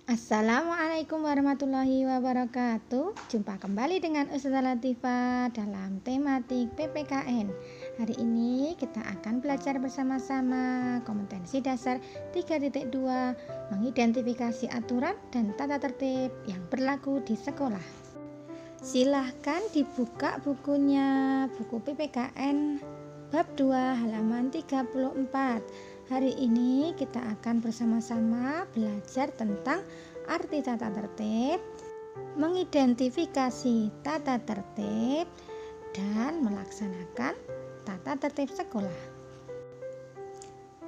Assalamualaikum warahmatullahi wabarakatuh. Jumpa kembali dengan Ustazah Latifah dalam tematik PPKN. Hari ini kita akan belajar bersama-sama kompetensi dasar 3.2 mengidentifikasi aturan dan tata tertib yang berlaku di sekolah. Silahkan dibuka bukunya, buku PPKN bab 2 halaman 34. Hari ini kita akan bersama-sama belajar tentang arti tata tertib, mengidentifikasi tata tertib, dan melaksanakan tata tertib sekolah.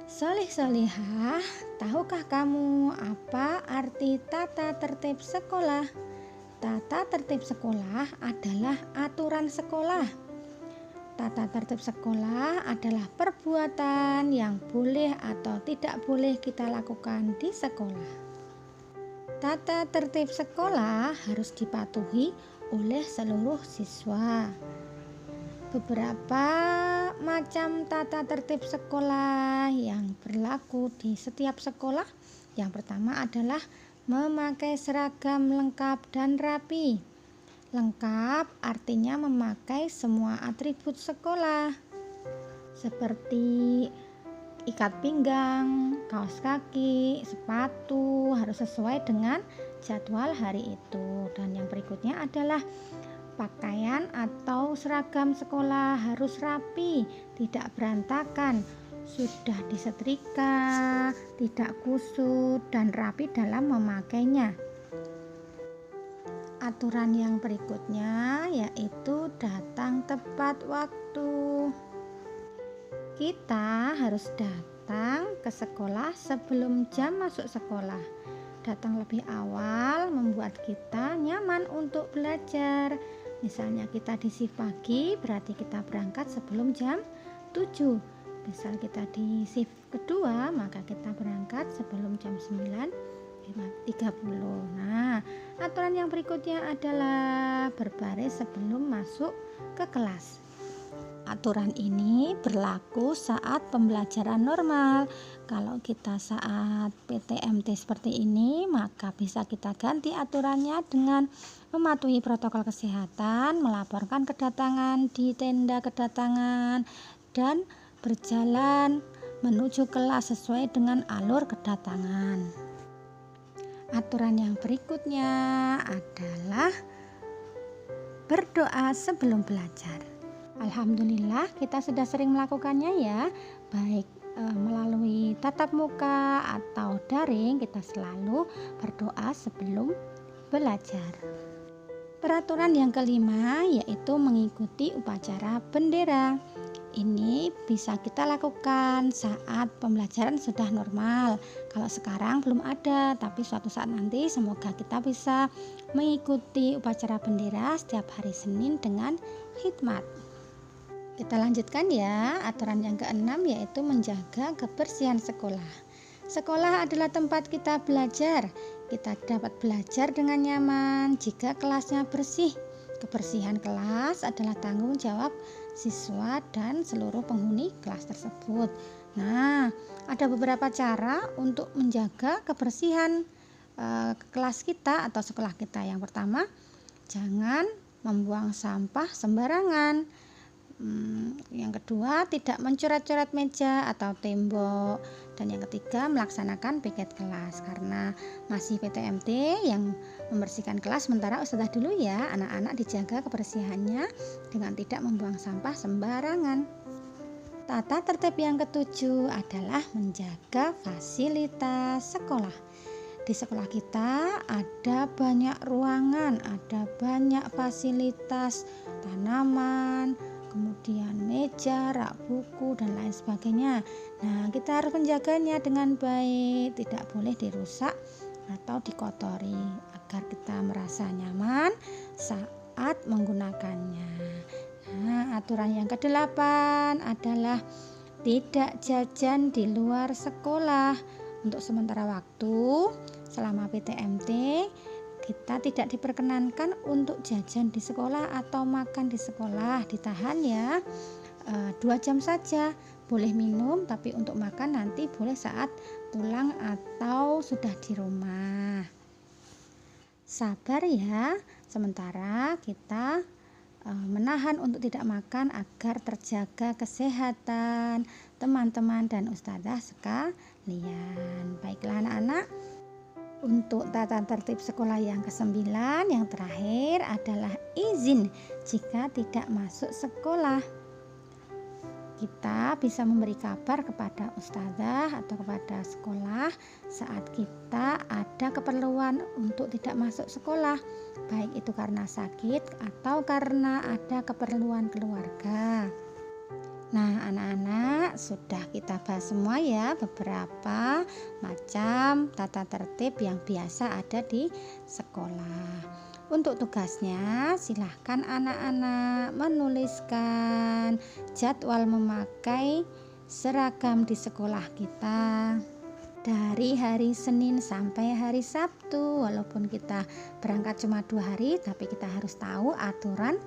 Solih-solihah, tahukah kamu apa arti tata tertib sekolah? Tata tertib sekolah adalah aturan sekolah. Tata tertib sekolah adalah perbuatan yang boleh atau tidak boleh kita lakukan di sekolah. Tata tertib sekolah harus dipatuhi oleh seluruh siswa. Beberapa macam tata tertib sekolah yang berlaku di setiap sekolah. Yang pertama adalah memakai seragam lengkap dan rapi. Lengkap artinya memakai semua atribut sekolah seperti ikat pinggang, kaos kaki, sepatu harus sesuai dengan jadwal hari itu. Dan yang berikutnya adalah pakaian atau seragam sekolah harus rapi, tidak berantakan, sudah disetrika, tidak kusut dan rapi dalam memakainya. Aturan yang berikutnya yaitu datang tepat waktu. Kita harus datang ke sekolah sebelum jam masuk sekolah. Datang lebih awal membuat kita nyaman untuk belajar. Misalnya kita di shift pagi, berarti kita berangkat sebelum jam 7. Misal kita di shift kedua, maka kita berangkat sebelum jam 9:30. Nah, aturan yang berikutnya adalah berbaris sebelum masuk ke kelas. Aturan ini berlaku saat pembelajaran normal. Kalau kita saat PTMT seperti ini, maka bisa kita ganti aturannya dengan mematuhi protokol kesehatan, melaporkan kedatangan di tenda kedatangan, dan berjalan menuju kelas sesuai dengan alur kedatangan. Aturan yang berikutnya adalah berdoa sebelum belajar. Alhamdulillah kita sudah sering melakukannya ya, baik melalui tatap muka atau daring, kita selalu berdoa sebelum belajar. Peraturan yang kelima yaitu mengikuti upacara bendera. Ini bisa kita lakukan saat pembelajaran sudah normal. Kalau sekarang belum ada, tapi suatu saat nanti semoga kita bisa mengikuti upacara bendera setiap hari Senin dengan khidmat. Kita lanjutkan ya. Aturan yang keenam yaitu menjaga kebersihan sekolah. Sekolah adalah tempat kita belajar. Kita dapat belajar dengan nyaman jika kelasnya bersih. Kebersihan kelas adalah tanggung jawab siswa dan seluruh penghuni kelas tersebut. Nah, ada beberapa cara untuk menjaga kebersihan kelas kita atau sekolah kita. Yang pertama, jangan membuang sampah sembarangan. Yang kedua, tidak mencoret-coret meja atau tembok. Dan yang ketiga, melaksanakan piket kelas. Karena masih PTMT yang membersihkan kelas, sementara Ustazah dulu ya, anak-anak dijaga kebersihannya dengan tidak membuang sampah sembarangan. Tata tertib yang ketujuh adalah menjaga fasilitas sekolah. Di sekolah kita ada banyak ruangan, ada banyak fasilitas, tanaman, kemudian meja, rak buku, dan lain sebagainya. Nah, kita harus menjaganya dengan baik, tidak boleh dirusak atau dikotori agar kita merasa nyaman saat menggunakannya. Nah, aturan yang kedelapan adalah tidak jajan di luar sekolah. Untuk sementara waktu selama PTMT kita tidak diperkenankan untuk jajan di sekolah atau makan di sekolah, ditahan ya 2 jam saja. Boleh minum, tapi untuk makan nanti boleh saat pulang atau sudah di rumah. Sabar ya, sementara kita menahan untuk tidak makan agar terjaga kesehatan teman-teman dan ustazah sekalian. Baiklah anak-anak, untuk tata tertib sekolah yang ke-9 yang terakhir adalah izin jika tidak masuk sekolah. Kita bisa memberi kabar kepada ustazah atau kepada sekolah saat kita ada keperluan untuk tidak masuk sekolah, baik itu karena sakit atau karena ada keperluan keluarga. Nah, anak-anak, sudah kita bahas semua ya beberapa macam tata tertib yang biasa ada di sekolah. Untuk tugasnya, silahkan anak-anak menuliskan jadwal memakai seragam di sekolah kita dari hari Senin sampai hari Sabtu. Walaupun kita berangkat cuma 2 hari, tapi kita harus tahu aturan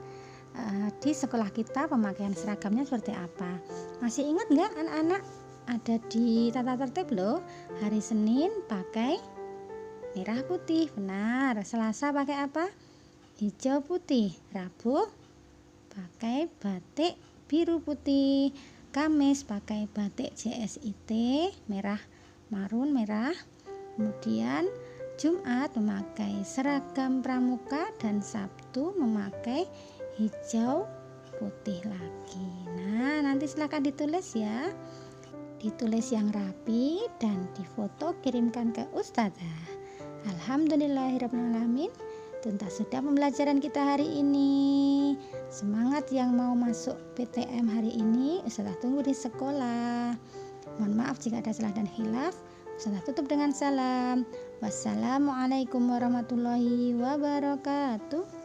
di sekolah kita pemakaian seragamnya seperti apa. Masih ingat nggak anak-anak? Ada di tata tertib loh. Hari Senin pakai merah putih, benar. Selasa pakai apa? Hijau putih. Rabu pakai batik biru putih. Kamis pakai batik JSIT merah marun merah. Kemudian Jumat memakai seragam pramuka dan Sabtu memakai hijau putih lagi. Nah, nanti silakan ditulis ya. Ditulis yang rapi dan difoto kirimkan ke ustazah. Alhamdulillahirrahmanirrahim, tuntas sudah pembelajaran kita hari ini. Semangat yang mau masuk PTM hari ini, ustazah tunggu di sekolah. Mohon maaf jika ada salah dan khilaf. Ustazah tutup dengan salam. Wassalamualaikum warahmatullahi wabarakatuh.